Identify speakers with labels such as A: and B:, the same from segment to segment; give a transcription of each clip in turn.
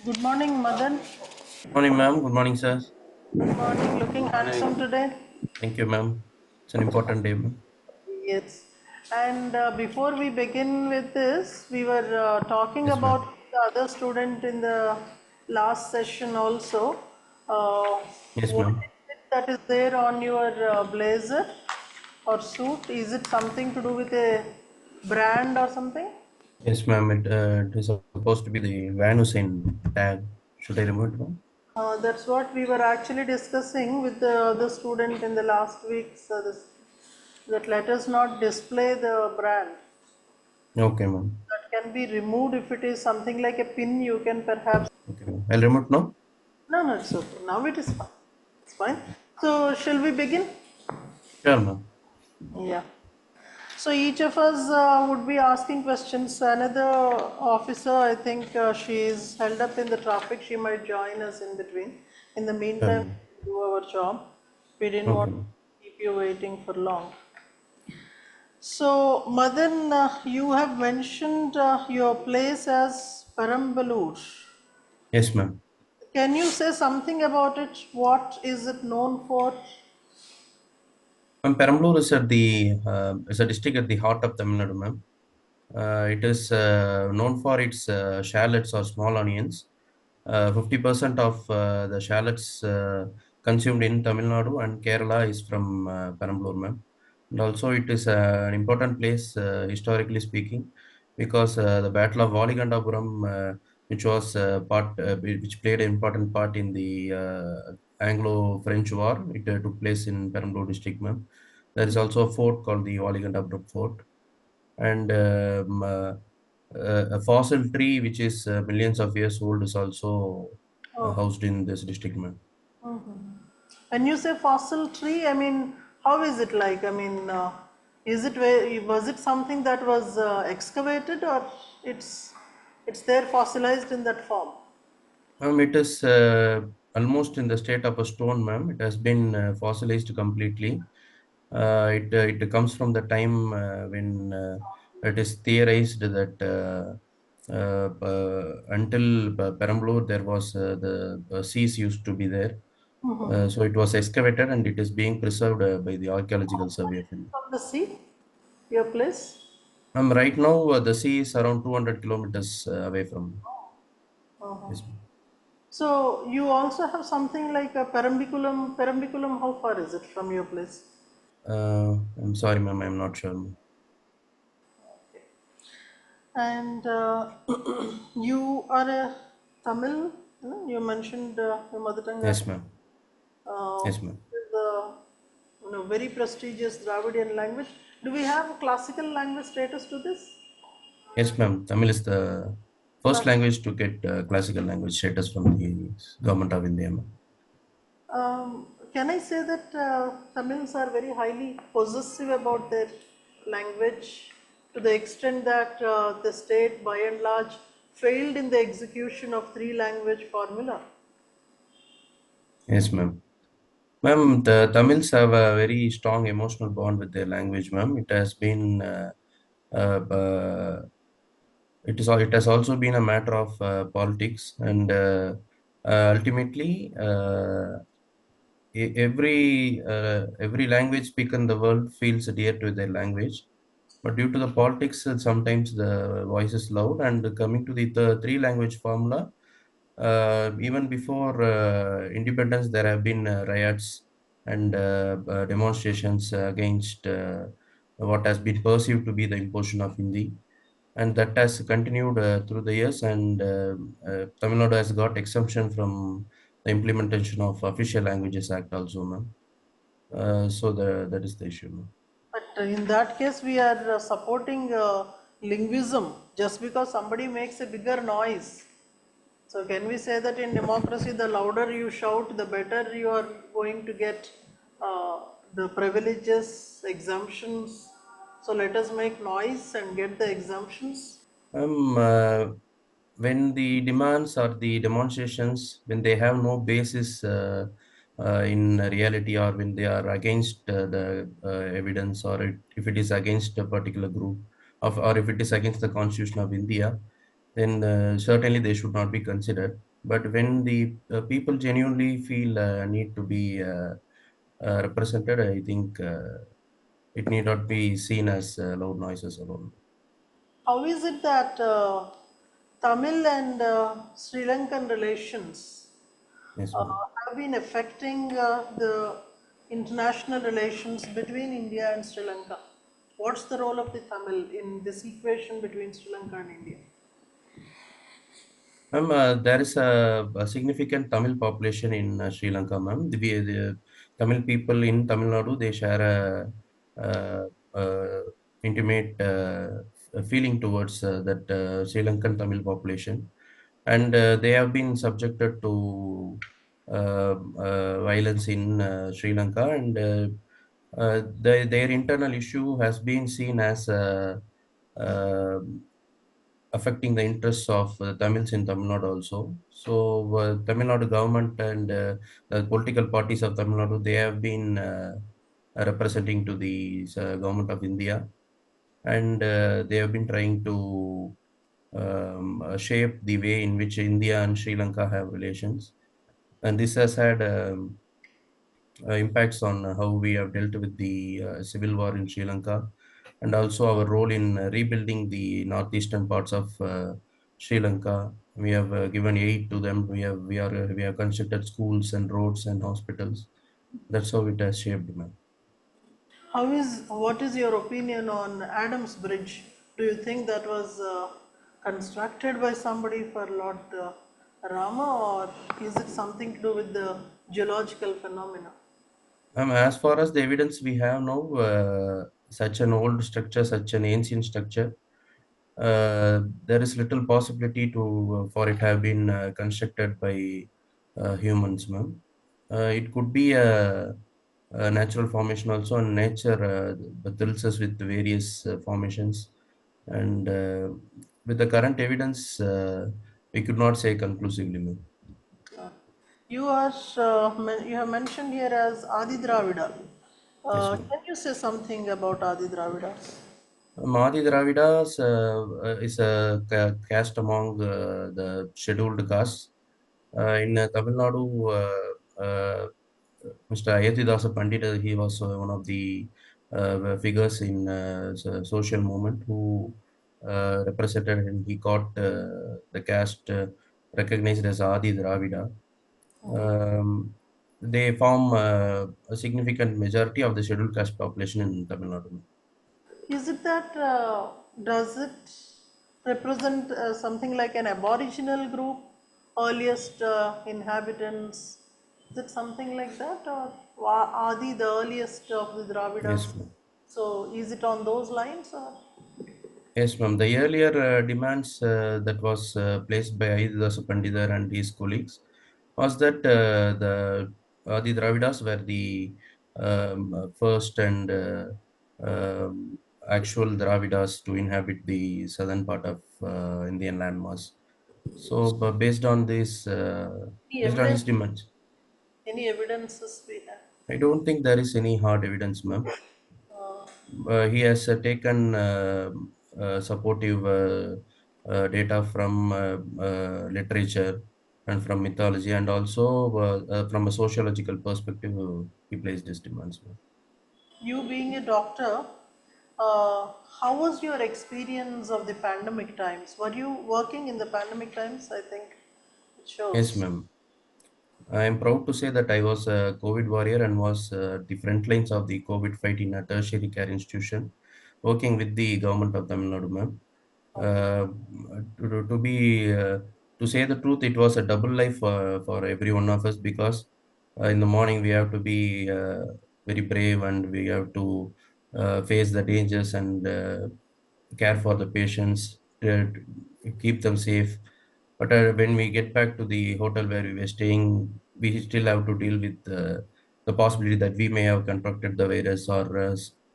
A: Good morning, Madan.
B: Morning, ma'am. Good morning, sir.
A: Good morning. Looking handsome today.
B: Thank you, ma'am. It's an important day, ma'am.
A: Yes. And before we begin with this, we were talking
B: Yes,
A: about
B: ma'am.
A: the other student in the last session also. Uh,
B: Yes,
A: what
B: ma'am.
A: is it that is there on your blazer or suit? Is it something to do with a brand or something?
B: Yes, ma'am. It is supposed to be the Van Hussein tag. Should I remove it, ma'am?
A: That's what we were actually discussing with the other student in the last week. So that let us not display the brand.
B: Okay, ma'am.
A: That can be removed if it is something like a pin. You can perhaps.
B: Okay, ma'am. I'll remove it now.
A: No, no, it's okay. Now it is fine. It's fine. So, shall we begin?
B: Sure, ma'am.
A: Yeah. So, each of us would be asking questions. Another officer, I think she is held up in the traffic. She might join us in between. In the
B: Sure,
A: meantime,
B: ma'am.
A: we do our job. We didn't
B: Okay,
A: want to
B: ma'am.
A: keep you waiting for long. So, Madan, you have mentioned your place as Perambalur.
B: Yes, ma'am.
A: Can you say something about it? What is it known for?
B: Ma'am, Perambalur is a district at the heart of Tamil Nadu, ma'am. It is known for its shallots or small onions. 50% of the shallots consumed in Tamil Nadu and Kerala is from Perambalur, ma'am. And also, it is an important place historically speaking because the Battle of Valigandapuram, which played an important part in the Anglo-French War, it took place in Perambalur district, ma'am. There is also a fort called the Valigandapuram Fort, and a fossil tree which is millions of years old is also
A: Oh.
B: housed in this district, ma'am.
A: When you say fossil tree, I mean, how is it like? I mean, was it something that was excavated, or it's there fossilized in that form?
B: It is almost in the state of a stone, ma'am. It has been fossilized completely. It comes from the time when it is theorized that until Perambalur there was the seas used to be there. So it was excavated and it is being preserved by the Archaeological Survey of India.
A: From the sea, your place?
B: Right now the sea is around 200 kilometers away from.
A: Uh-huh.
B: Yes, ma'am.
A: So you also have something like a perambiculum. Perambiculum, how far is it from your place?
B: I'm sorry, ma'am. I'm not sure, ma'am.
A: And you are a Tamil. You mentioned your mother tongue as
B: Yes, ma'am.
A: uh,
B: Yes, ma'am.
A: the very prestigious Dravidian language. Do we have classical language status to this?
B: Yes, ma'am. Tamil is the first
A: Class-
B: language to get classical language status from the government of India, ma'am.
A: can I say that Tamils are very highly possessive about their language to the extent that the state by and large failed in the execution of three language formula?
B: Yes, ma'am. Ma'am, the Tamils have a very strong emotional bond with their language, ma'am. It has been, uh, uh, it has also been a matter of politics, and ultimately, every language speaker in the world feels dear to their language. But due to the politics, sometimes the voice is loud. And coming to the three language formula, even before independence, there have been riots and demonstrations against what has been perceived to be the imposition of Hindi. And that has continued through the years. And Tamil Nadu has got exemption from the implementation of Official Languages Act also, ma'am. That is the issue, ma'am.
A: But in that case, we are supporting linguism just because somebody makes a bigger noise. So, can we say that in democracy, the louder you shout, the better you are going to get the privileges, exemptions? So, let us make noise and get the exemptions.
B: Um, uh, when the demands or the demonstrations, when they have no basis in reality, or when they are against the evidence, or if it is against a particular group or if it is against the constitution of India, then certainly they should not be considered. But when the people genuinely feel need to be represented, I think it need not be seen as loud noises alone.
A: How is it that Tamil and Sri Lankan relations
B: Yes,
A: uh,
B: ma'am.
A: have been affecting the international relations between India and Sri Lanka? What's the role of the Tamil in this equation between Sri Lanka and India?
B: Ma'am, there is a significant Tamil population in Sri Lanka, ma'am. The Tamil people in Tamil Nadu, they share a intimate feeling towards that Sri Lankan Tamil population, and they have been subjected to violence in Sri Lanka, and their internal issue has been seen as uh, affecting the interests of Tamils in Tamil Nadu also. So, Tamil Nadu government and the political parties of Tamil Nadu, they have been representing to the government of India, and they have been trying to shape the way in which India and Sri Lanka have relations. And this has had impacts on how we have dealt with the civil war in Sri Lanka, and also our role in rebuilding the northeastern parts of Sri Lanka. We have given aid to them. We have constructed schools and roads and hospitals. That's how it has shaped, man.
A: What is your opinion on Adam's Bridge? Do you think that was constructed by somebody for Lord Rama, or is it something to do with the geological phenomena?
B: As far as the evidence we have now, such an old structure, such an ancient structure, there is little possibility to for it have been constructed by humans, ma'am. It could be a natural formation also, and nature thrills us with various formations. And with the current evidence, we could not say conclusively, ma'am.
A: Uh, you have mentioned here as Adi Dravida.
B: Yes, ma'am.
A: Can you say something about Adi Dravidas?
B: Mahadi Dravidas is a caste among the scheduled castes. In Tamil Nadu, Mr. Ayatidasa Pandit, he was one of the figures in social movement who represented, and he got the caste recognized as Adi Dravida. Um, they form a significant majority of the scheduled caste population in Tamil Nadu.
A: Is it that does it represent something like an aboriginal group, earliest inhabitants? Is it something like that, or are they the earliest of the
B: Yes,
A: Dravidas?
B: ma'am.
A: So is it on those lines, or
B: Yes, ma'am. The earlier demands that was placed by Ayodhya Pandidar and his colleagues was that the Dravidas were the first and actual Dravidas to inhabit the southern part of Indian landmass. So, based on this,
A: any
B: based on his
A: evidence?
B: demands,
A: Any evidences we have?
B: I don't think there is any hard evidence, ma'am.
A: Uh,
B: He has taken supportive data from literature and from mythology, and also from a sociological perspective, he placed his demands.
A: you being a doctor, uh, how was your experience of the pandemic times? Were you working in the pandemic times? I think it
B: Yes,
A: shows.
B: ma'am. I am proud to say that I was a COVID warrior and was at the front lines of the COVID fight in a tertiary care institution, working with the government of Tamil Nadu, ma'am.
A: Okay.
B: Uh, to be to say the truth, it was a double life for every one of us, because in the morning we have to be very brave, and we have to face the dangers and care for the patients, keep them safe. But when we get back to the hotel where we were staying, we still have to deal with the possibility that we may have contracted the virus, or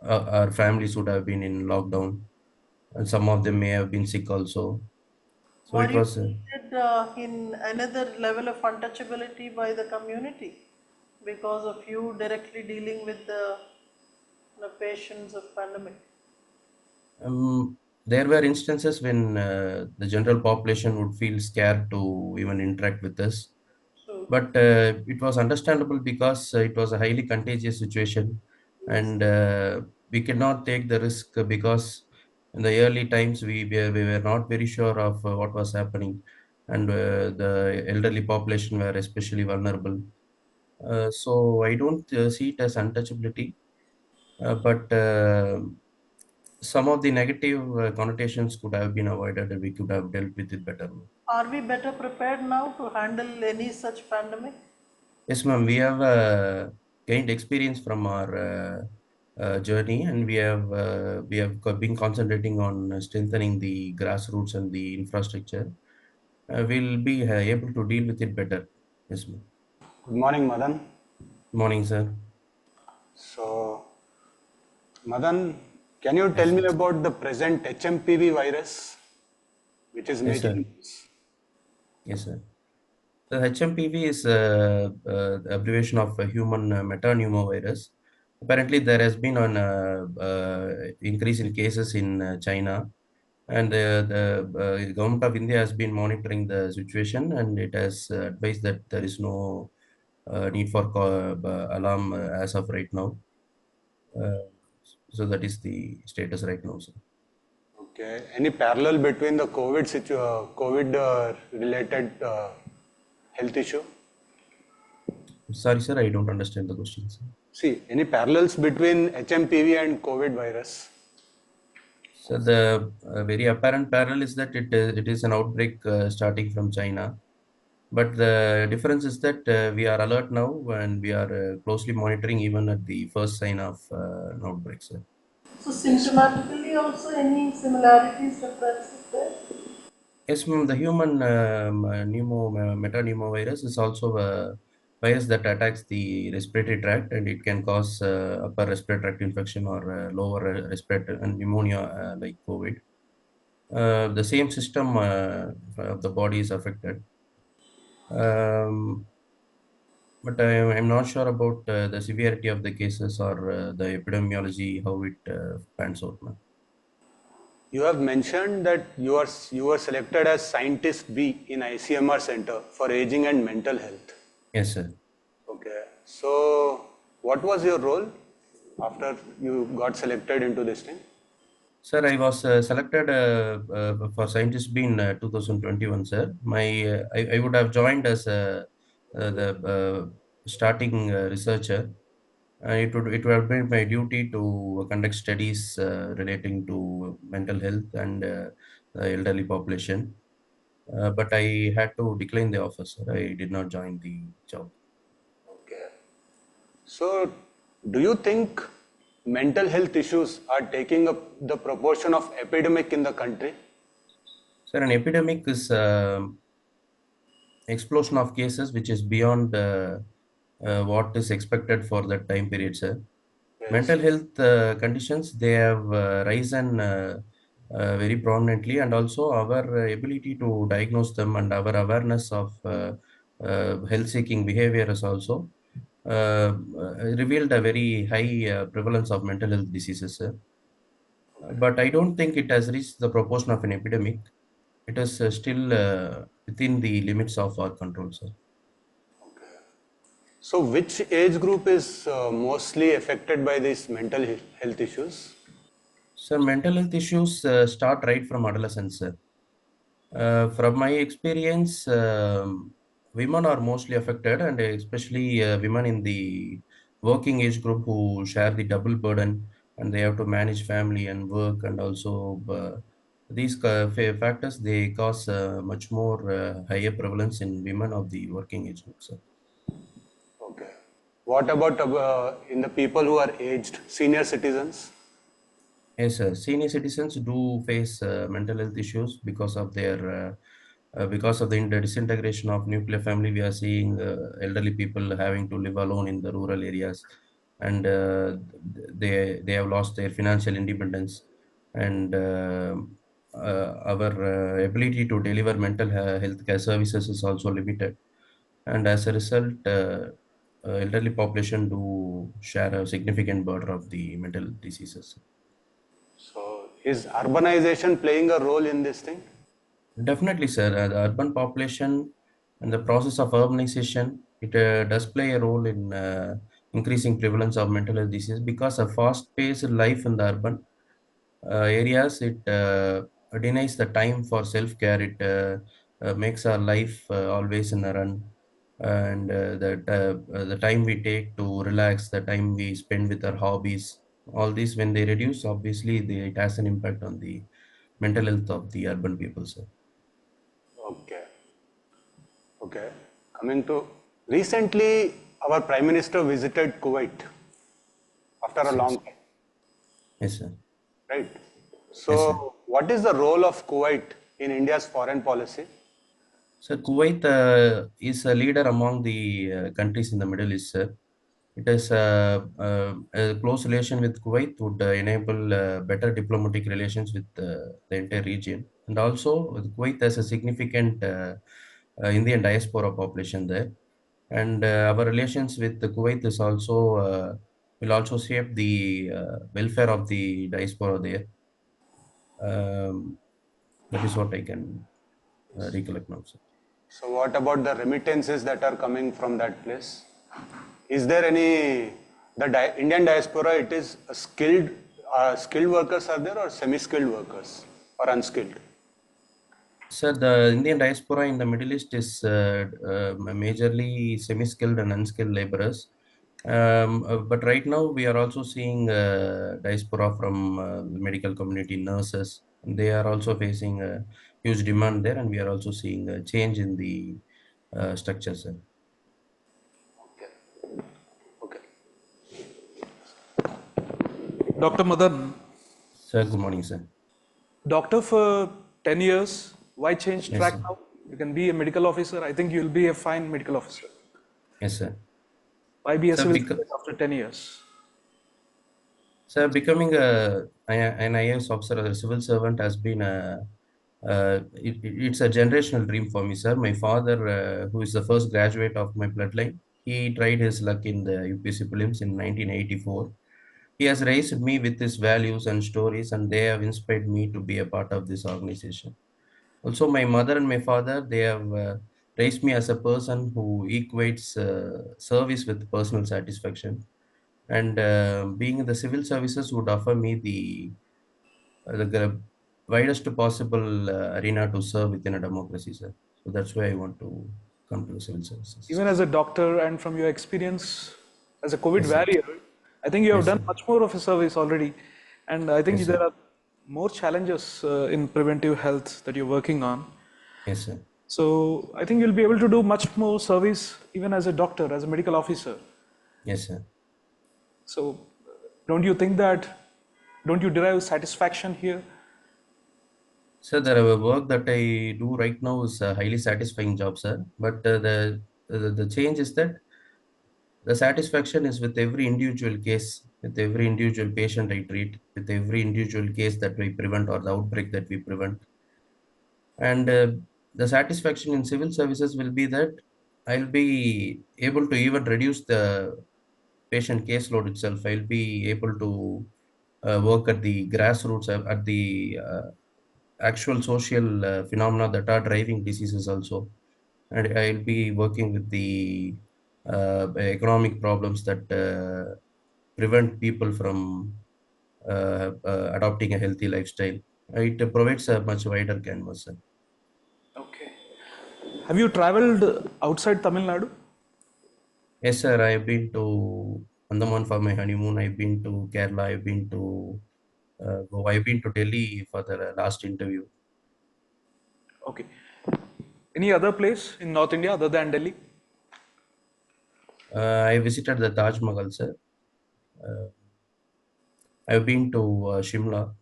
B: our families would have been in lockdown, and some of them may have been sick also. So
A: Were
B: it
A: you
B: was,
A: treated in another level of untouchability by the community because of you directly dealing with the patients of pandemic?
B: There were instances when the general population would feel scared to even interact with us,
A: So,
B: but it was understandable because it was a highly contagious situation,
A: yes.
B: and we cannot take the risk because in the early times we were not very sure of what was happening, and the elderly population were especially vulnerable. So I don't see it as untouchability, but some of the negative connotations could have been avoided and we could have dealt with it better.
A: Are we better prepared now to handle any such pandemic?
B: Yes, ma'am. We have gained experience from our journey, and we have been concentrating on strengthening the grassroots and the infrastructure. We'll be able to deal with it better. Yes, ma'am.
C: Good morning, Madan.
B: Morning, sir.
C: So, Madan, can you tell
B: Yes,
C: me
B: sir.
C: about the present HMPV virus, which is
B: Yes,
C: making
B: sir.
C: news?
B: Yes, sir. The HMPV is the abbreviation of human metapneumovirus. Apparently, there has been an increase in cases in China, and the government of India has been monitoring the situation, and it has advised that there is no need for alarm as of right now. Uh, so that is the status right now, sir.
C: Okay. Any parallel between the COVID related health issue?
B: Sorry, sir, I don't understand the question, sir.
C: See, any parallels between HMPV and COVID virus?
B: So the very apparent parallel is that it is an outbreak starting from China. But the difference is that we are alert now and we are closely monitoring even at the first sign of an outbreak, sir.
A: So
C: Yes.
A: symptomatically also any similarities, differences there?
B: Yes, ma'am. The human metapneumovirus is also a virus that attacks the respiratory tract, and it can cause upper respiratory tract infection or lower respiratory and pneumonia like COVID. The same system of the body is affected. Um, but I'm not sure about the severity of the cases or the epidemiology, how it pans out, ma'am.
C: You have mentioned that you were selected as scientist B in ICMR Center for Aging and Mental Health.
B: Yes, sir.
C: Okay. So, what was your role after you got selected into this thing?
B: Sir, I was selected for scientist B in 2021, sir. I would have joined as the starting researcher. It would have been my duty to conduct studies relating to mental health and the elderly population. But I had to decline the offer, sir. I did not join the job.
C: Okay. So, do you think mental health issues are taking up the proportion of epidemic in the country?
B: Sir, an epidemic is explosion of cases which is beyond what is expected for that time period, sir.
C: Yes.
B: Mental health conditions, they have risen very prominently, and also our ability to diagnose them and our awareness of health seeking behavior is also revealed a very high prevalence of mental health diseases, sir. But I don't think it has reached the proportion of an epidemic. It is still within the limits of our control, sir.
C: So, which age group is mostly affected by these health issues?
B: So mental health issues start right from adolescence, sir. From my experience, women are mostly affected, and especially women in the working age group who share the double burden, and they have to manage family and work, and also these factors, they cause much more higher prevalence in women of the working age group, sir.
C: Okay. What about in the people who are aged, senior citizens?
B: Yes, sir. Senior citizens do face mental health issues because of the disintegration of nuclear family. We are seeing elderly people having to live alone in the rural areas, and they have lost their financial independence, and our ability to deliver mental health care services is also limited. And as a result, elderly population do share a significant burden of the mental diseases.
C: So, Is urbanization playing a role in this thing?
B: Definitely, sir. The urban population and the process of urbanization, it does play a role in increasing prevalence of mental health disease because a fast-paced life in the urban areas, it denies the time for self-care. It makes our life always in a run, and the time we take to relax, the time we spend with our hobbies, all these when they reduce, obviously it has an impact on the mental health of the urban people, sir.
C: Okay. Okay. Coming to recently, our Prime Minister visited Kuwait after a long time,
B: Yes, sir.
C: right?
B: Yes, sir.
C: So, what is the role of Kuwait in India's foreign policy?
B: So Kuwait is a leader among the countries in the Middle East, sir. It is a close relation with Kuwait would enable better diplomatic relations with the entire region. And also, Kuwait has a significant Indian diaspora population there. And our relations with the Kuwait is also will also shape the welfare of the diaspora there. Um, that is what I can recollect now, sir.
C: So, what about the remittances that are coming from that place? Is there any Indian diaspora? It is a skilled workers are there or semi-skilled workers or unskilled?
B: Sir, the Indian diaspora in the Middle East is majorly semi-skilled and unskilled laborers. But right now, we are also seeing diaspora from the medical community, nurses. They are also facing a huge demand there, and we are also seeing a change in the structure, sir.
C: Okay.
D: Dr. Madan,
B: Sir, good morning, sir.
D: doctor for 10 years, why change
B: Yes,
D: track
B: sir.
D: now? You can be a medical officer. I think you'll be a fine medical officer.
B: Yes, sir.
D: Why be a
B: Sir,
D: civil servant after 10 years?
B: Sir, becoming an IAS officer or a civil servant has been it's a generational dream for me, sir. My father, who is the first graduate of my bloodline, he tried his luck in the UPSC prelims in 1984. He has raised me with his values and stories, and they have inspired me to be a part of this organization. Also, my mother and my father, they have raised me as a person who equates service with personal satisfaction. And being in the civil services would offer me the widest possible arena to serve within a democracy, sir. So that's why I want to come to the civil services.
D: Even as a doctor and from your experience as a COVID
B: Yes, sir.
D: warrior, I think you have
B: Yes,
D: done
B: sir.
D: much more of a service already. And I think
B: Yes,
D: there
B: sir.
D: are more challenges in preventive health that you're working on.
B: Yes, sir.
D: So I think you'll be able to do much more service even as a doctor, as a medical officer.
B: Yes, sir.
D: So don't you think that, don't you derive satisfaction here?
B: So the work that I do right now is a highly satisfying job, sir. But the change is that the satisfaction is with every individual case, with every individual patient I treat, with every individual case that we prevent or the outbreak that we prevent. And the satisfaction in civil services will be that I'll be able to even reduce the patient caseload itself. I'll be able to work at the grassroots, at the actual social phenomena that are driving diseases also. And I'll be working with the economic problems that prevent people from adopting a healthy lifestyle. It provides a much wider canvas, sir.
D: Okay. Have you traveled outside Tamil Nadu?
B: Yes, sir. I've been to Andaman for my honeymoon. I've been to Kerala. I've been to Goa. I've been to Delhi for the last interview.
D: Okay. Any other place in North India other than Delhi?
B: I visited the Taj Mahal, sir. Uh, I've been to Shimla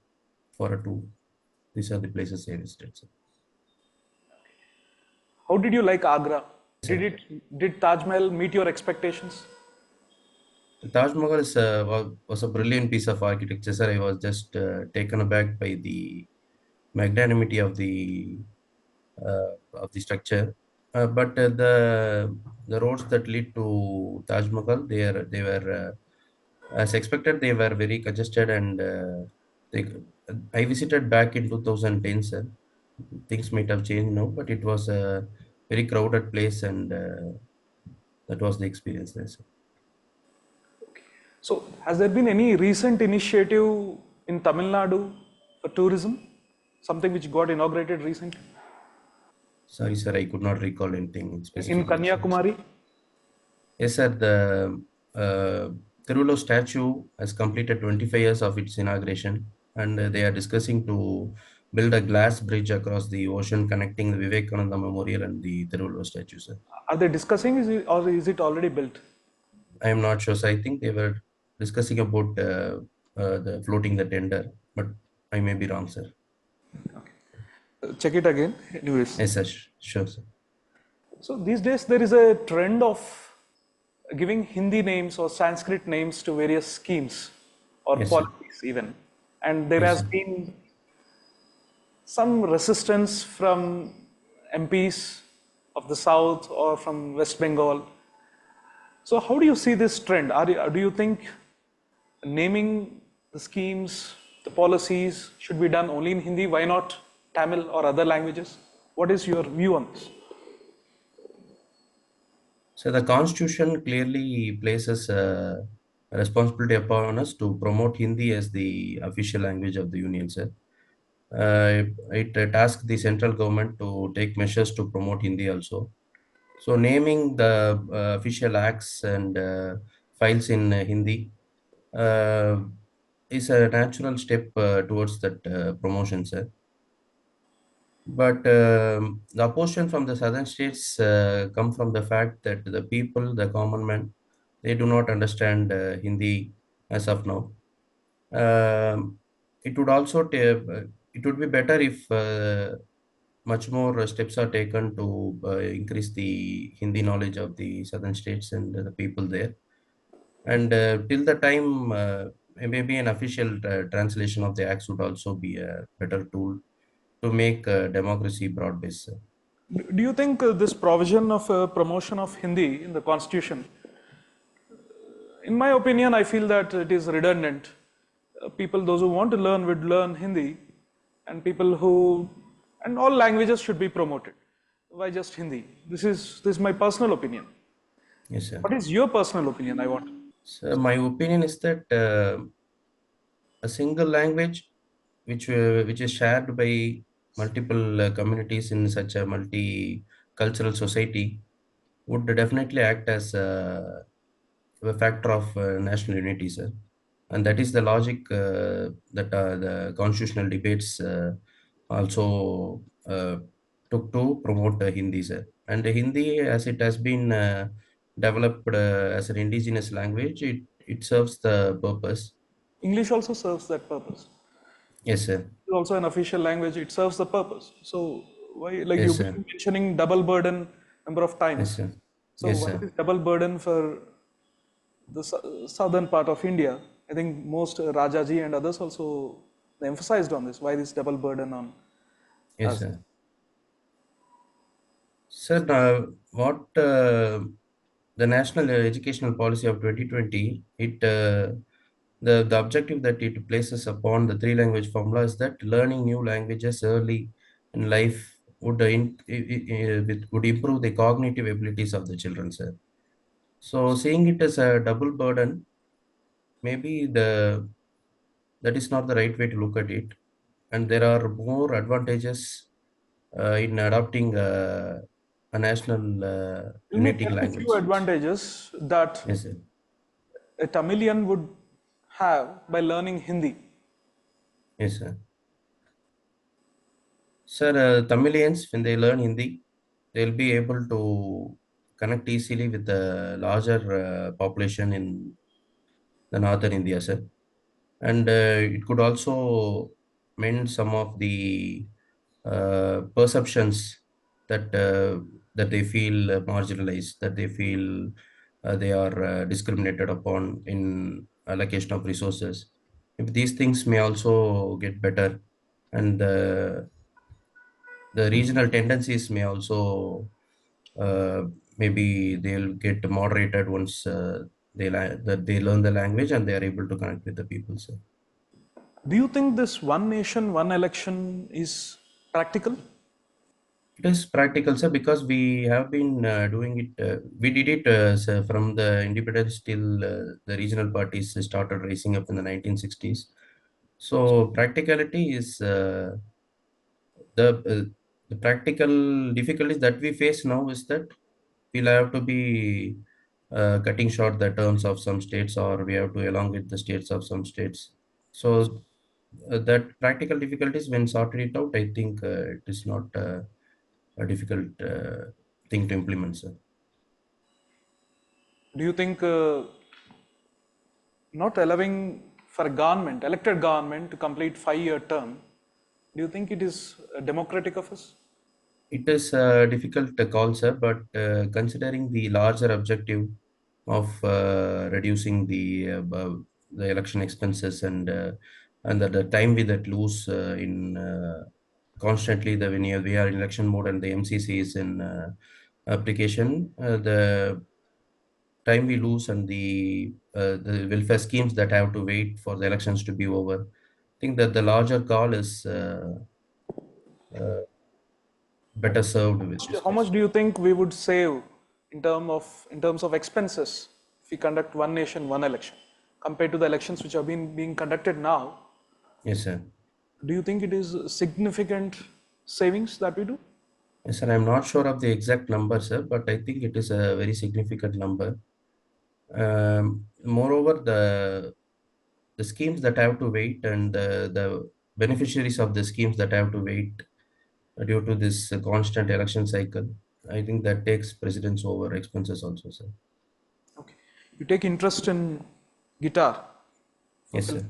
B: for a tour. These are the places I visited, sir.
D: How did you like Agra?
B: Sir.
D: Did Taj Mahal meet your expectations?
B: The Taj Mahal was a brilliant piece of architecture, sir. I was just taken aback by the magnanimity of the structure. But the roads that lead to Taj Mahal, they were as expected. They were very congested, and they, I visited back in 2010, sir. Things might have changed now, but it was a very crowded place, and that was the experience there, sir.
D: So, has there been any recent initiative in Tamil Nadu for tourism? Something which got inaugurated recently?
B: Sorry, sir, I could not recall anything
D: In
B: specifically. Sir.
D: Kanyakumari?
B: Yes, sir. The Tiruvallur statue has completed 25 years of its inauguration, and they are discussing to build a glass bridge across the ocean connecting the Vivekananda Memorial and the Tiruvallur statue, sir.
D: Are they discussing or is it already built?
B: I am not sure. So I think they were discussing about the floating the tender, but I may be wrong, sir.
D: Check it again. Anyways.
B: Yes, sir. Sure, sir.
D: So these days there is a trend of giving Hindi names or Sanskrit names to various schemes or
B: Yes, sir.
D: policies even. And there
B: Yes,
D: has
B: sir.
D: been some resistance from MPs of the South or from West Bengal. So how do you see this trend? Do you think naming the schemes, the policies should be done only in Hindi? Why not Tamil or other languages? What is your view on this?
B: So the Constitution clearly places a responsibility upon us to promote Hindi as the official language of the Union, sir. It asks the central government to take measures to promote Hindi also. So naming the official acts and files in Hindi uh, is a natural step towards that promotion, sir. But the opposition from the southern states come from the fact that the people, the common man, they do not understand Hindi as of now. It would also it would be better if much more steps are taken to increase the Hindi knowledge of the southern states and the people there. And till the time, maybe an official translation of the acts would also be a better tool to make democracy broad-based, sir.
D: Do you think this provision of promotion of Hindi in the constitution, in my opinion, I feel that it is redundant. People, those who want to learn, would learn Hindi, and people who, and all languages should be promoted. Why just Hindi? This is my personal opinion.
B: Yes, sir.
D: What is your personal opinion? I want.
B: So my opinion is that a single language, which is shared by multiple communities in such a multicultural society, would definitely act as a factor of national unity, sir. And that is the logic that the constitutional debates also took to promote Hindi, sir. And Hindi, as it has been developed as an indigenous language, it serves the purpose.
D: English also serves that purpose.
B: Yes, sir.
D: It's also an official language. It serves the purpose. So why, like
B: Yes,
D: you've
B: sir.
D: been mentioning double burden number of
B: Yes,
D: times.
B: sir.
D: So
B: Yes,
D: why
B: sir.
D: is double burden for the southern part of India? I think most Rajaji and others also emphasized on this. Why this double burden on
B: Yes,
D: us?
B: sir. Sir, what the National Educational Policy of 2020, the objective that it places upon the three language formula is that learning new languages early in life would improve the cognitive abilities of the children, sir. So seeing it as a double burden, maybe that is not the right way to look at it. And there are more advantages in adopting a national
D: Let me
B: uniting
D: tell you a few
B: language.
D: advantages that
B: Yes, sir.
D: a Tamilian would have by learning Hindi.
B: Yes, sir. Sir, Tamilians, when they learn Hindi, they'll be able to connect easily with the larger population in the northern India, sir. And it could also mend some of the perceptions that they feel marginalized, that they feel they are discriminated upon in allocation of resources. If these things may also get better, and the regional tendencies may also uh, maybe they'll get moderated once that they learn the language and they are able to connect with the people. So
D: Do you think this one nation, one election is practical?
B: It is practical, sir, because we have been doing it. We did it sir, from the independence till the regional parties started rising up in the 1960s. So practicality is the practical difficulties that we face now is that we'll have to be cutting short the terms of some states, or we have to elongate the states of some states. So that practical difficulties, when sorted it out, I think it is not a difficult thing to implement, sir.
D: Do you think not allowing for a government, elected government, to complete 5-year term, do you think it is democratic of us?
B: It is a difficult call, sir, but considering the larger objective of reducing the election expenses and the time we that lose in constantly when we are in election mode and the MCC is in application, the time we lose and the welfare schemes that have to wait for the elections to be over. I think that the larger call is uh, better served with this
D: How much
B: question.
D: do you think we would save in terms of expenses if we conduct one nation, one election, compared to the elections which are being conducted now?
B: Yes, sir.
D: Do you think it is significant savings that we do?
B: Yes, sir. I'm not sure of the exact number, sir, but I think it is a very significant number. Moreover, the schemes that have to wait and the beneficiaries of the schemes that have to wait due to this constant election cycle, I think that takes precedence over expenses also, sir.
D: Okay. You take interest in guitar for
B: Yes,
D: film.
B: sir.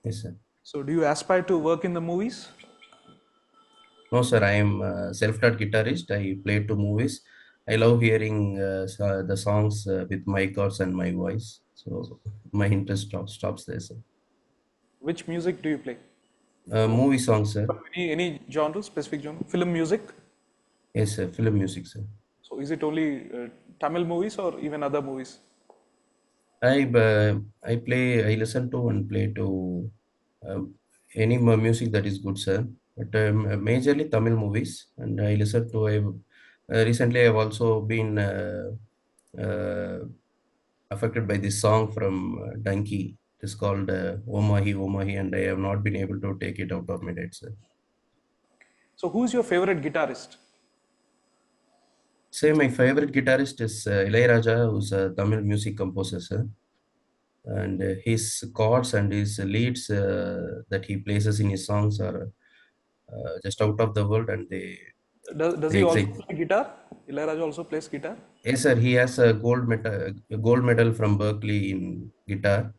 B: Yes, sir.
D: So do you aspire to work in the movies?
B: No, sir, I am a self-taught guitarist. I play to movies. I love hearing the songs with my chords and my voice. So my interest stops there, sir.
D: Which music do you play?
B: Movie songs, sir.
D: Any genre, specific genre? Film music?
B: Yes, sir. Film music, sir.
D: So is it only Tamil movies or even other movies?
B: I listen to and play to uh, any music that is good, sir. But majorly Tamil movies, and I listen to. Recently, I've also been uh, affected by this song from Donkey. It is called Omahi Omahi, and I have not been able to take it out of my head, sir.
D: So who's your favorite guitarist?
B: Say my favorite guitarist is Ilayaraja, who's a Tamil music composer, sir. And his chords and his leads that he places in his songs are just out of the world, and
D: Does
B: they
D: he also
B: excite.
D: play guitar? Ilayaraja also plays guitar?
B: Yes, sir. He has a gold medal from Berkeley in guitar.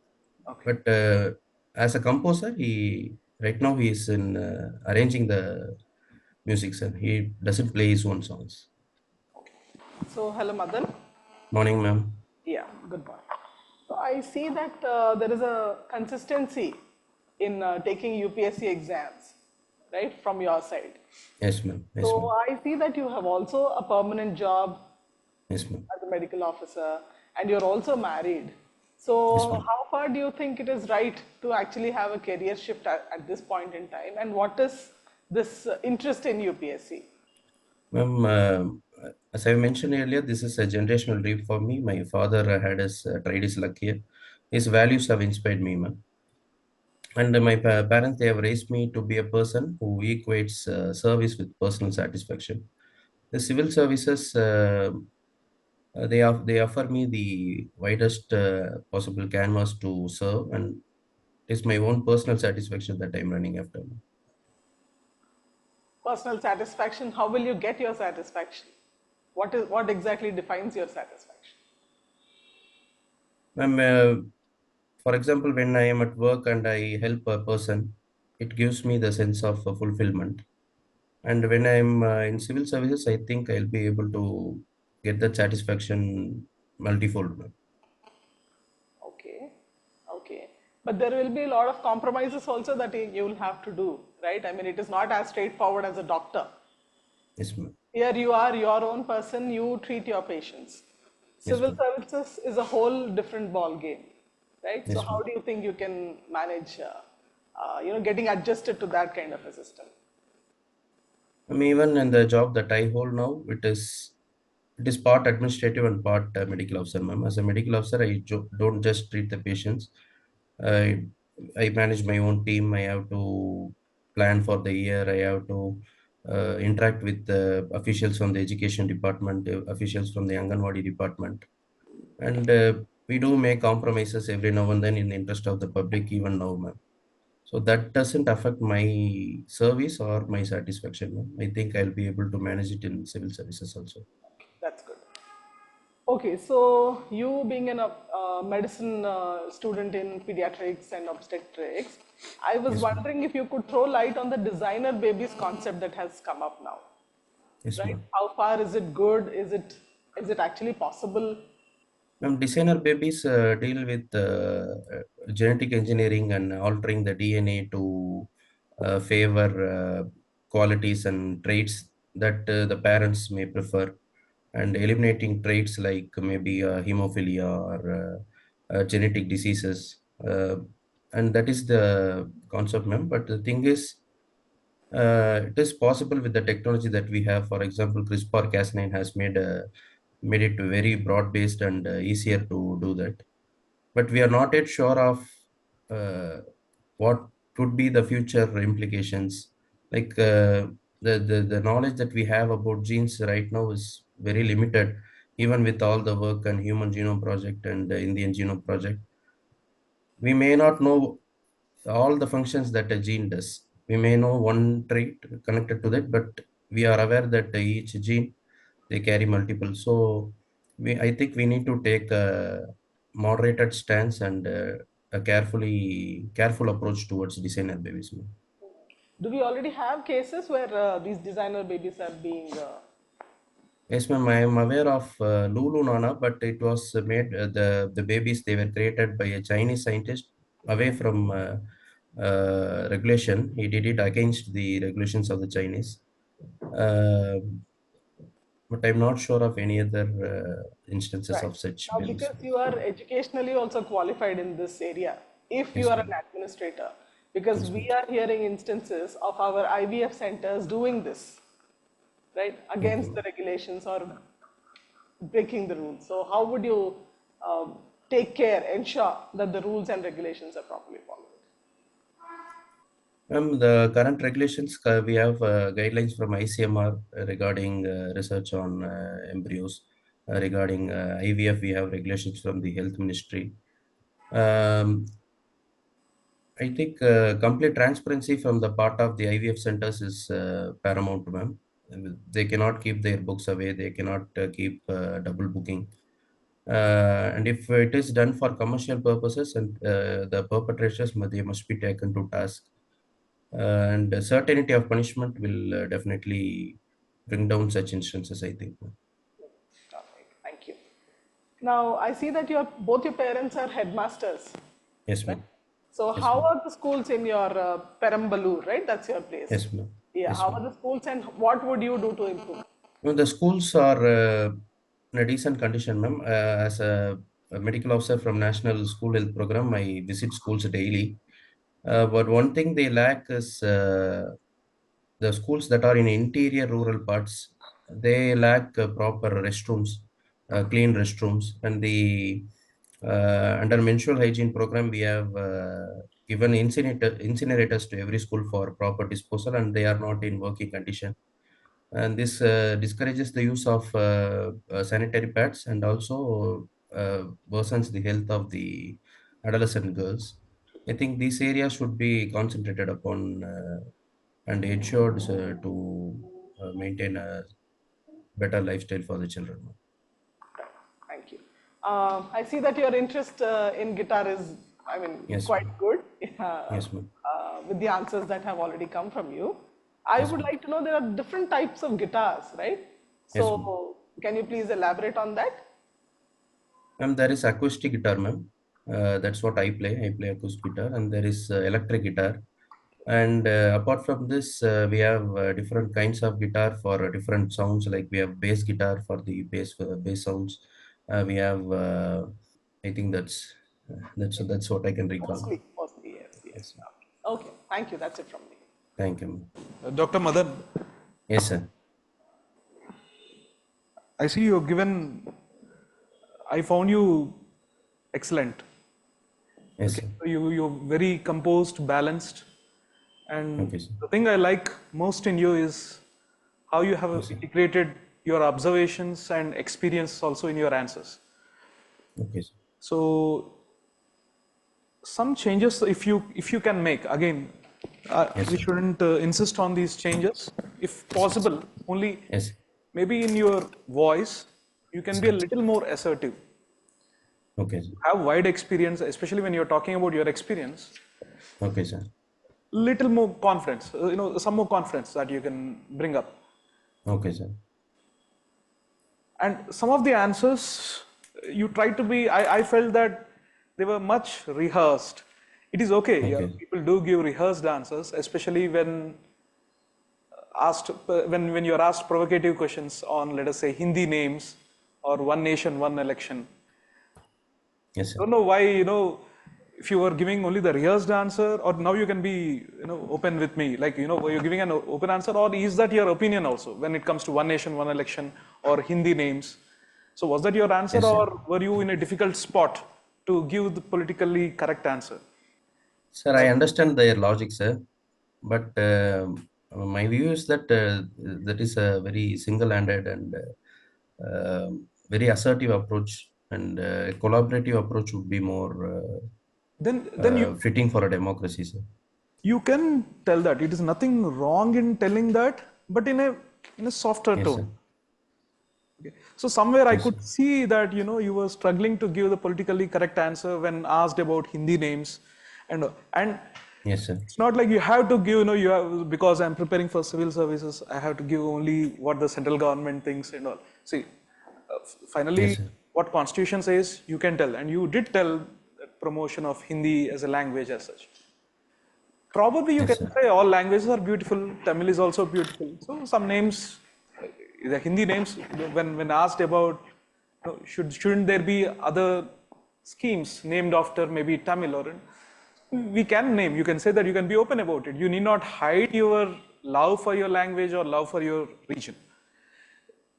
D: Okay.
B: But as a composer, he right now he is in arranging the music, sir. He doesn't play his own songs.
A: So, hello, Madan.
B: Morning, ma'am.
A: Yeah, good morning. So, I see that there is a consistency in taking UPSC exams, right, from your side.
B: Yes, ma'am. Yes,
A: So,
B: ma'am.
A: I see that you have also a permanent job
B: Yes, ma'am.
A: as a medical officer and you're also married.
B: Yes,
A: So,
B: ma'am.
A: how far do you think it is right to actually have a career shift at this point in time? And what is this interest in UPSC?
B: Ma'am, as I mentioned earlier, this is a generational leap for me. My father had tried his luck here. His values have inspired me, ma'am. And my parents, they have raised me to be a person who equates service with personal satisfaction. The civil services, they offer me the widest possible canvas to serve, and it's my own personal satisfaction that I'm running after.
A: Personal satisfaction, how will you get your satisfaction? What exactly defines your satisfaction?
B: Ma'am, for example, when I am at work and I help a person, it gives me the sense of fulfillment. And when I'm in civil services, I think I'll be able to get that satisfaction multifold, ma'am.
A: Okay, okay. But there will be a lot of compromises also that you will have to do, right? I mean, it is not as straightforward as a doctor.
B: Yes, ma'am.
A: Here you are your own person, you treat your patients.
B: Yes,
A: Civil
B: ma'am.
A: services is a whole different ball game, right? So
B: Yes,
A: how
B: ma'am.
A: do you think you can manage
E: getting adjusted to that kind of a system?
B: I mean, even in the job that I hold now, it is part administrative and part medical officer, ma'am. As a medical officer, I don't just treat the patients. I I manage my own team. I have to plan for the year. I have to interact with the officials from the education department, officials from the Anganwadi department, and we do make compromises every now and then in the interest of the public, even now, ma'am. So that doesn't affect my service or my satisfaction, ma'am. I think I'll be able to manage it in civil services also.
E: That's good. Okay, so you being a medicine student in pediatrics and obstetrics, I was
B: Yes, ma'am.
E: wondering if you could throw light on the designer babies concept that has come up now,
B: Yes,
E: right?
B: ma'am.
E: How far is it good? Is it actually possible?
B: Ma'am, designer babies deal with genetic engineering and altering the DNA to favor qualities and traits that the parents may prefer, and eliminating traits like maybe hemophilia or genetic diseases. And that is the concept, ma'am. But the thing is, it is possible with the technology that we have. For example, CRISPR-Cas9 has made it very broad based and easier to do that. But we are not yet sure of uh, what would be the future implications. Like the knowledge that we have about genes right now is very limited, even with all the work and Human Genome Project and Indian Genome Project. We may not know all the functions that a gene does. We may know one trait connected to that, but we are aware that each gene they carry multiple. So I think we need to take a moderated stance and a careful approach towards designer babies.
E: Do we already have cases where these designer babies are being?
B: Yes, ma'am. I am aware of Lulu Nana, but it was made the babies they were created by a Chinese scientist away from regulation. He did it against the regulations of the Chinese. Uh, but I'm not sure of any other instances
E: Right.
B: of such
E: Now,
B: babies.
E: because you are educationally also qualified in this area, if you
B: Yes,
E: are an
B: ma'am.
E: administrator, because
B: Yes, ma'am.
E: we are hearing instances of our IVF centers doing this, right,
B: Okay,
E: against the
B: ma'am.
E: regulations or breaking the rules. So, how would you take care, ensure that the rules and regulations are properly followed?
B: The current regulations, we have guidelines from ICMR regarding research on embryos. Regarding IVF, we have regulations from the Health Ministry. Um, I think complete transparency from the part of the IVF centers is paramount, ma'am. They cannot keep their books away. They cannot keep double booking. And if it is done for commercial purposes, and the perpetrators, they must be taken to task. And certainty of punishment will definitely bring down such instances, I think.
E: All right, thank you. Now, I see that both your parents are headmasters,
B: Yes,
E: right?
B: ma'am.
E: So,
B: Yes,
E: how
B: ma'am.
E: are the schools in your Perambalur, right? That's your place.
B: Yes, ma'am.
E: Yeah,
B: Yes,
E: how are
B: ma'am.
E: the schools and what would you do to improve?
B: Well, the schools are in a decent condition, ma'am. As a medical officer from National School Health Program, I visit schools daily. But one thing they lack is the schools that are in interior rural parts. They lack proper restrooms, clean restrooms, and the under menstrual hygiene program we have given incinerators to every school for proper disposal, and they are not in working condition, and this discourages the use of sanitary pads and also worsens the health of the adolescent girls. I think these areas should be concentrated upon and ensured to maintain a better lifestyle for the children.
E: Thank you. I see that your interest in guitar is, I mean,
B: Yes,
E: quite
B: ma'am.
E: good
B: Yes, ma'am.
E: with the answers that have already come from you. I
B: Yes,
E: would
B: ma'am.
E: like to know there are different types of guitars, right?
B: Yes, ma'am.
E: So, can you please elaborate on that?
B: Ma'am, there is acoustic guitar, ma'am. That's what I play. I play acoustic guitar, and there is electric guitar. And apart from this, we have different kinds of guitar for different sounds. Like we have bass guitar for the bass sounds. We have, I think that's what I can recall.
E: Mostly, yes, yes.
B: Yes.
E: Okay, Okay, thank you. That's it from me.
B: Thank you.
D: Dr. Madan,
B: Yes, sir.
D: I see you've given, I found you excellent.
B: Yes,
D: Okay,
B: sir.
D: so you're very composed, balanced, and
B: Okay, sir.
D: the thing I like most in you is how you have
B: Yes, sir.
D: integrated your observations and experience also in your answers.
B: Okay, sir.
D: So some changes, if you can make, again,
B: Yes,
D: we
B: sir.
D: shouldn't insist on these changes. If possible, only
B: Yes.
D: maybe in your voice, you can be a little more assertive.
B: Okay, sir.
D: Have wide experience, especially when you're talking about your experience.
B: Okay, sir.
D: Little more confidence, some more confidence that you can bring up.
B: Okay, sir.
D: And some of the answers you try to be, I felt that they were much rehearsed. It is okay, yeah,
B: Okay.
D: people do give rehearsed answers, especially when asked, when you're asked provocative questions on, let us say, Hindi names or one nation, one election.
B: Yes, sir.
D: I don't know why, if you were giving only the rehearsed answer, or now you can be, open with me, like, were you giving an open answer, or is that your opinion also when it comes to one nation, one election, or Hindi names? So was that your answer,
B: Yes, sir.
D: or were you in a difficult spot to give the politically correct answer?
B: Sir, I understand their logic, sir, but my view is that that is a very single-handed and very assertive approach, and collaborative approach would be more
D: Then
B: fitting for a democracy, sir.
D: you can tell that. It is nothing wrong in telling that, but in a softer
B: Yes, sir.
D: tone. Okay. So somewhere I
B: Yes,
D: could
B: sir.
D: see that you were struggling to give the politically correct answer when asked about Hindi names, and
B: Yes, sir.
D: it's not like you have to give, you have, because I'm preparing for civil services, I have to give only what the central government thinks and all. See, finally,
B: Yes, sir.
D: what Constitution says, you can tell, and you did tell that promotion of Hindi as a language as such. Probably you
B: Yes,
D: can
B: sir.
D: say all languages are beautiful, Tamil is also beautiful. So some names, the Hindi names, when asked about, shouldn't there be other schemes named after maybe Tamil, or we can name, you can say that, you can be open about it. You need not hide your love for your language or love for your region.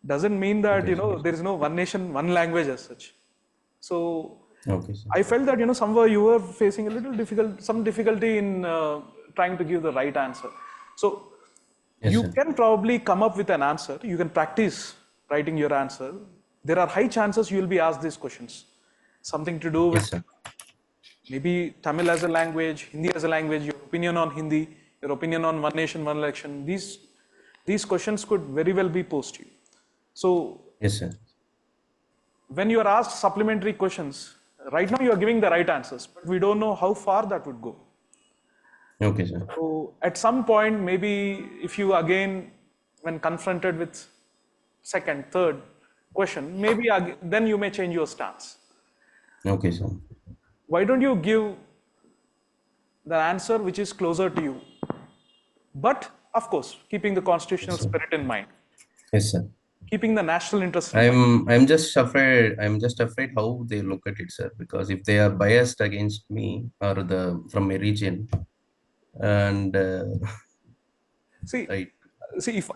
D: Doesn't mean that,
B: Okay, sir.
D: there is no one nation, one language as such. So
B: Okay, sir.
D: I felt that, somewhere you were facing a little some difficulty in trying to give the right answer. So
B: Yes,
D: you
B: sir.
D: can probably come up with an answer. You can practice writing your answer. There are high chances you will be asked these questions. Something to do with
B: Yes, sir.
D: maybe Tamil as a language, Hindi as a language, your opinion on Hindi, your opinion on one nation, one election. These questions could very well be posed to you. So
B: Yes, sir.
D: when you are asked supplementary questions, right now you are giving the right answers, but we don't know how far that would go.
B: Okay, sir.
D: So at some point, maybe if you again, when confronted with second, third question, maybe then you may change your stance.
B: Okay, sir.
D: Why don't you give the answer which is closer to you? But of course, keeping the constitutional
B: Yes, sir.
D: spirit in mind,
B: Yes, sir.
D: keeping the national interest in mind.
B: I'm just afraid how they look at it, sir, because if they are biased against me or the from a region, and
D: See,
B: right.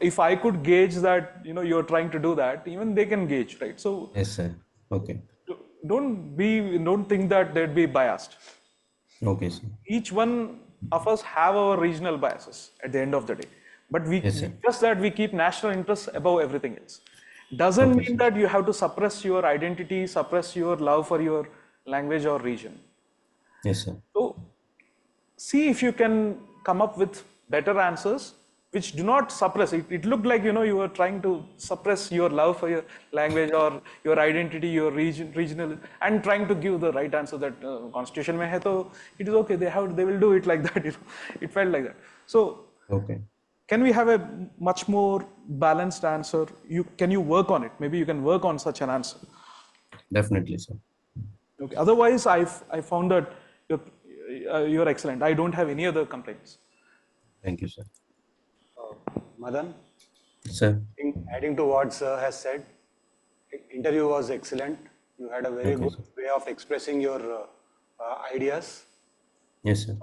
D: if I could gauge that, you're trying to do that, even they can gauge, right? So
B: Yes, sir. Okay.
D: don't think that they'd be biased.
B: Okay, sir.
D: Each one of us have our regional biases at the end of the day, but
B: Yes, sir.
D: just that we keep national interests above everything else. Doesn't
B: Okay,
D: mean
B: sir.
D: that you have to suppress your identity, suppress your love for your language or region.
B: Yes, sir.
D: So see if you can come up with better answers which do not suppress it. It looked like, you were trying to suppress your love for your language or your identity, your regional, and trying to give the right answer that constitution mein hai, to it is okay. They will do it like that. It felt like that. So
B: Okay.
D: can we have a much more balanced answer? Can you work on it? Maybe you can work on such an answer.
B: Definitely, sir.
D: Okay. Otherwise, I found that you're excellent. I don't have any other complaints.
B: Thank you, sir.
C: Madan,
B: Sir.
C: adding to what sir has said, interview was excellent. You had a very
B: Okay,
C: good
B: sir.
C: way of expressing your ideas.
B: Yes, sir.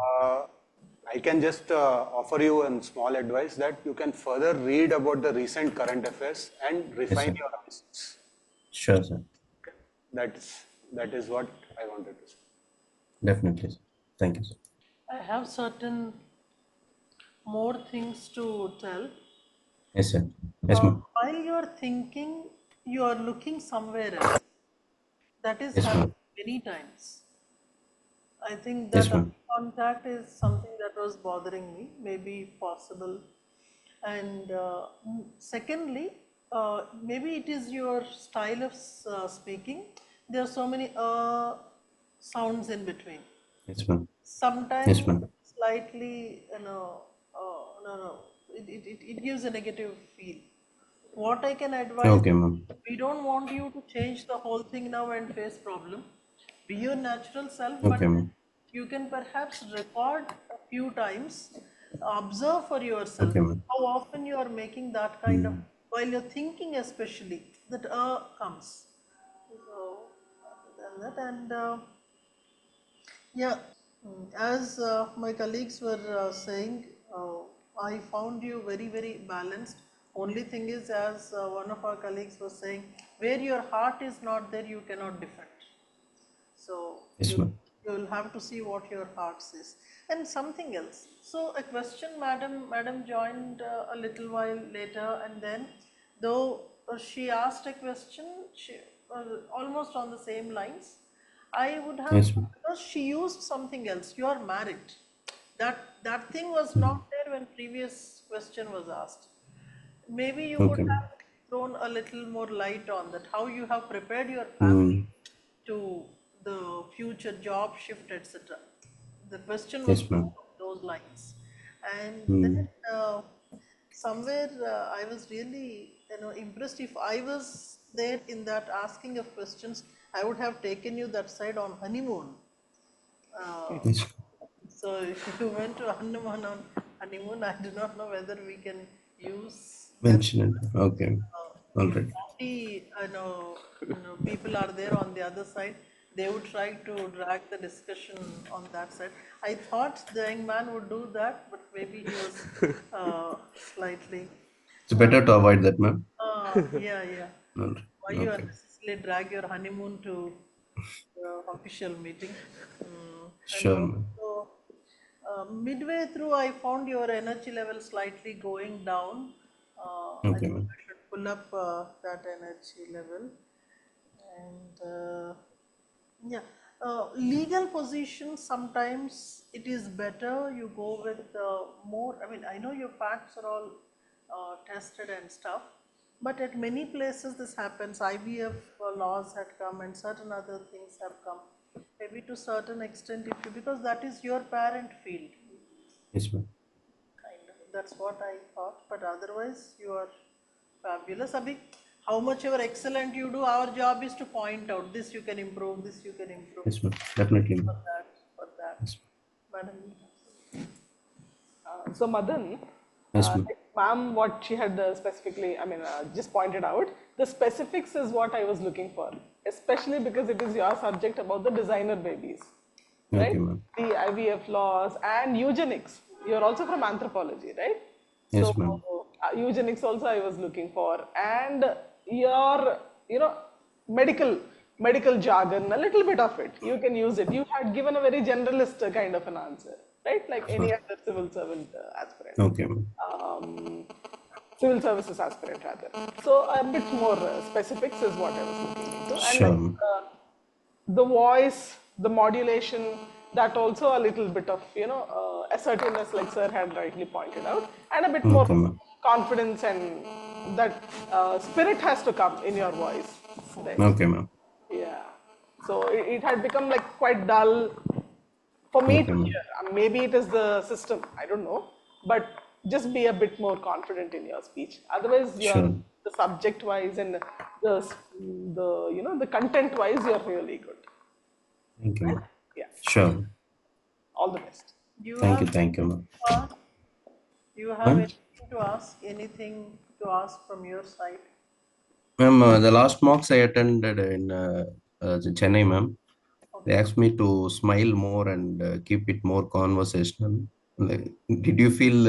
C: I can just offer you a small advice that you can further read about the recent current affairs and refine
B: sir.
C: your answers.
B: Sure, sir.
C: That is what I wanted to say.
B: Definitely, sir. Thank you, sir.
A: I have certain more things to tell.
B: Yes, sir. Yes, ma'am.
A: While you're thinking, you are looking somewhere else. That is
B: Yes,
A: happened
B: ma'am.
A: many times. I think
B: Yes,
A: that eye
B: ma'am.
A: contact is something that was bothering me, maybe possible. And secondly, maybe it is your style of speaking. There are so many sounds in between.
B: Yes, ma'am.
A: Sometimes
B: Yes, ma'am.
A: slightly, no, it gives a negative feel. What I can advise,
B: Okay, ma'am.
A: we don't want you to change the whole thing now and face problem. Be your natural self, but
B: Okay, ma'am.
A: you can perhaps record a few times, observe for yourself
B: Okay, ma'am.
A: how often you are making that kind of, while you're thinking especially, that comes. So, other than that, and yeah, as my colleagues were saying, I found you very, very balanced. Only thing is, as one of our colleagues was saying, where your heart is not there, you cannot defend. So
B: Yes, ma'am.
A: you will have to see what your heart says. And something else. So a question, madam joined a little while later, and then though she asked a question, she almost on the same lines. I would have,
B: Yes, ma'am.
A: because she used something else. You are married. That thing was not there when previous question was asked. Maybe you could
B: Okay, ma'am.
A: have thrown a little more light on that, how you have prepared your family to the future job shift, etc. The question was
B: Yes, ma'am.
A: those lines, and then somewhere I was really impressed. If I was there in that asking of questions, I would have taken you that side on honeymoon.
B: Yes.
A: So if you went to honeymoon, I do not know whether we can use that.
B: Mention it. Okay. All
A: If
B: right.
A: 40 people are there on the other side, they would try to drag the discussion on that side. I thought the young man would do that, but maybe he was slightly.
B: It's better to avoid that, ma'am.
A: Yeah, yeah.
B: All right.
A: Why you
B: Okay.
A: unnecessarily drag your honeymoon to the official meeting? And
B: Sure, ma'am.
A: also, midway through, I found your energy level slightly going down. I
B: Okay,
A: think
B: ma'am.
A: I should pull up that energy level. And yeah, legal position, sometimes it is better you go with more. I mean, I know your facts are all tested and stuff, but at many places this happens. IVF laws had come and certain other things have come. Maybe to certain extent, if you, because that is your parent field,
B: Yes, ma'am.
A: kind of. That's what I thought. But otherwise, you are fabulous. Abhi, how much ever excellent you do, our job is to point out this you can improve, this you can improve.
B: Yes, ma'am. Definitely,
A: For
B: ma'am.
A: that, for that.
B: Yes,
A: Madam.
E: So Madan,
B: yes, ma'am.
E: like ma'am, what she had specifically, I mean, just pointed out, the specifics is what I was looking for, especially because it is your subject about the designer babies, right?
B: Okay, ma'am.
E: The IVF laws and eugenics. You're also from anthropology, right?
B: Yes,
E: So
B: ma'am.
E: eugenics also I was looking for, and your, medical jargon, a little bit of it. You can use it. You had given a very generalist kind of an answer, right? Like any other civil servant aspirant.
B: Okay, ma'am.
E: Civil services aspirant rather. So a bit more specifics is what I was looking into. And
B: Sure,
E: like,
B: ma'am.
E: the voice, the modulation, that also a little bit of, assertiveness like sir had rightly pointed out, and a bit more
B: Okay, ma'am.
E: confidence, and that spirit has to come in your voice. Right?
B: Okay, ma'am.
E: Yeah. So it had become like quite dull for me
B: Okay,
E: to
B: ma'am.
E: hear. Maybe it is the system, I don't know. But just be a bit more confident in your speech. Otherwise, you're
B: Sure.
E: the subject wise and the content wise, you're really good.
B: Thank you, ma'am.
E: Yeah.
B: Sure.
E: All the best.
A: Do you
B: Thank you,
A: have
B: thank you, ma'am.
A: do you have
B: Ma'am?
A: anything to ask? Anything to ask from your side?
B: Ma'am, the last mocks I attended in Chennai, ma'am, they asked me to smile more and keep it more conversational. Like, did you feel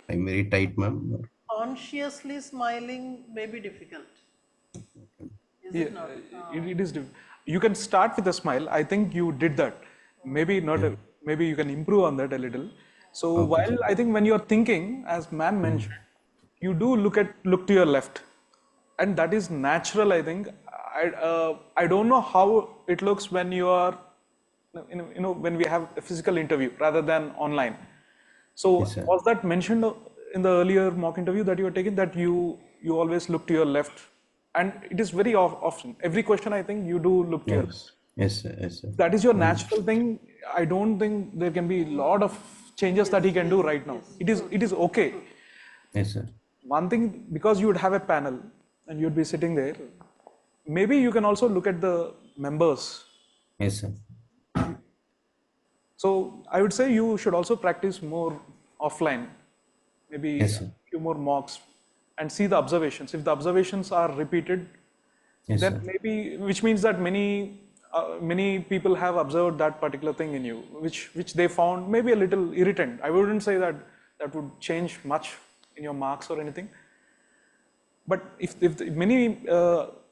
B: I'm very tight, ma'am?
A: Consciously smiling may be difficult. Is
D: Yeah,
A: it not?
D: it is. You can start with a smile. I think you did that. Maybe not. Maybe you can improve on that a little. So
B: Okay,
D: while I think when you are thinking, as ma'am mentioned, you do look to your left, and that is natural. I think. I don't know how it looks when you are, when we have a physical interview rather than online. So
B: Yes, sir.
D: was that mentioned in the earlier mock interview that you were taking, that you always look to your left, and it is very often every question I think you do look to your left.
B: Yes. Yes, sir. Yes, sir.
D: That is your natural thing. I don't think there can be a lot of changes that he can do right now. It is okay.
B: Yes, sir.
D: One thing, because you would have a panel and you'd be sitting there, maybe you can also look at the members.
B: Yes, sir.
D: So I would say you should also practice more offline, maybe
B: Yes,
D: a
B: sir.
D: few more mocks, and see the observations. If the observations are repeated,
B: Yes,
D: then
B: sir.
D: maybe, which means that many people have observed that particular thing in you, which they found maybe a little irritant. I wouldn't say that that would change much in your marks or anything. But if many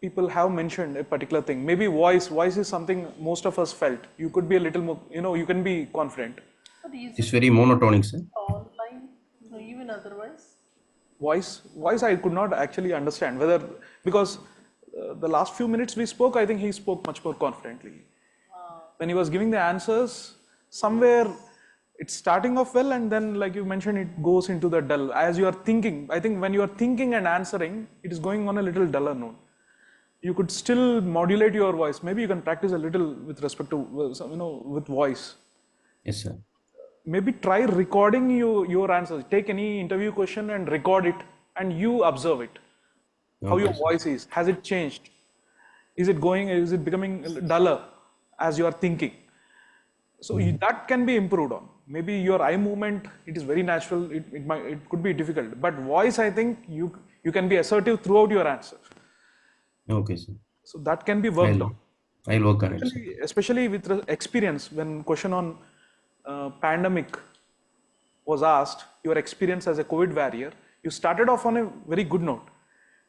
D: people have mentioned a particular thing, maybe voice is something most of us felt. You could be a little more, you can be confident.
A: But is
B: It's
A: it
B: very monotonic, sir.
A: online, no, even otherwise?
D: Voice I could not actually understand whether, because the last few minutes we spoke, I think he spoke much more confidently. When he was giving the answers, somewhere it's starting off well, and then like you mentioned, it goes into the dull. As you are thinking, I think when you are thinking and answering, it is going on a little duller note. You could still modulate your voice. Maybe you can practice a little with respect to, with voice.
B: Yes, sir.
D: Maybe try recording your answers. Take any interview question and record it, and you observe it. How
B: Okay,
D: your
B: sir.
D: voice is. Has it changed? Is it becoming duller as you are thinking? So that can be improved on. Maybe your eye movement, it is very natural. It could be difficult, but voice, I think you can be assertive throughout your answer.
B: Okay, sir.
D: So that can be worked on.
B: I'll work on it, sir.
D: Especially with experience. When question on pandemic was asked, your experience as a COVID warrior, you started off on a very good note.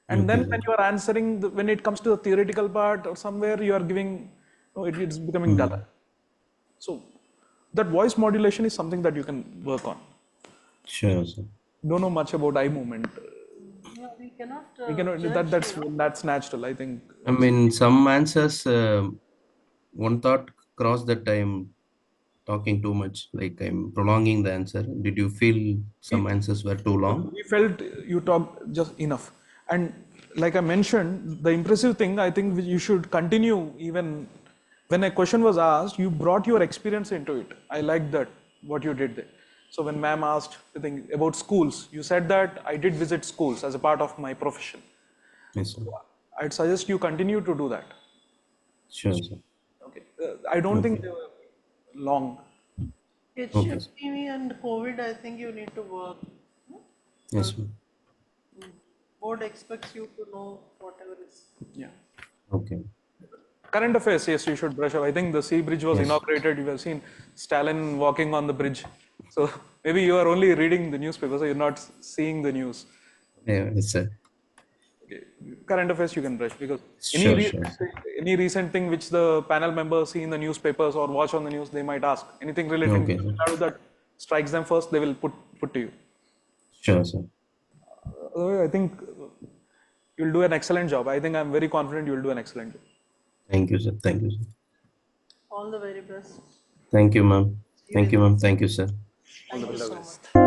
D: And then when you are answering, when it comes to the theoretical part or somewhere, you are giving, it's becoming duller. So that voice modulation is something that you can work on.
B: Sure, sir.
D: Don't know much about eye movement.
A: Yeah, we cannot.
D: We cannot, that's natural, I think.
B: I mean, some answers, one thought crossed that I'm talking too much, like I'm prolonging the answer. Did you feel some answers were too long?
D: We felt you talked just enough. And like I mentioned, the impressive thing, I think you should continue even when a question was asked, you brought your experience into it. I like that, what you did there. So when ma'am asked about schools, you said that I did visit schools as a part of my profession.
B: Yes, sir.
D: I'd suggest you continue to do that.
B: Sure, sir.
D: Okay. I don't think they were long.
A: HFTV and COVID, I think you need to work.
B: Yes, ma'am.
A: Board expects you to know whatever is.
D: Yeah.
B: Okay.
D: Current affairs, yes, you should brush up. I think the sea bridge was inaugurated. You have seen Stalin walking on the bridge. So maybe you are only reading the newspaper, so you're not seeing the news.
B: Yeah, yes, sir.
D: Okay. Current affairs you can brush, because
B: Sure, sure.
D: any recent thing which the panel members see in the newspapers or watch on the news, they might ask. Anything relating to Tamil Nadu that strikes them first, they will put to you.
B: Sure, sir.
D: I think you'll do an excellent job. I think I'm very confident you'll do an excellent job.
B: Thank you, sir. Thank you, sir.
A: All the very best.
B: Thank you, ma'am. Thank you, ma'am. Thank you, sir.
A: Thank you so much.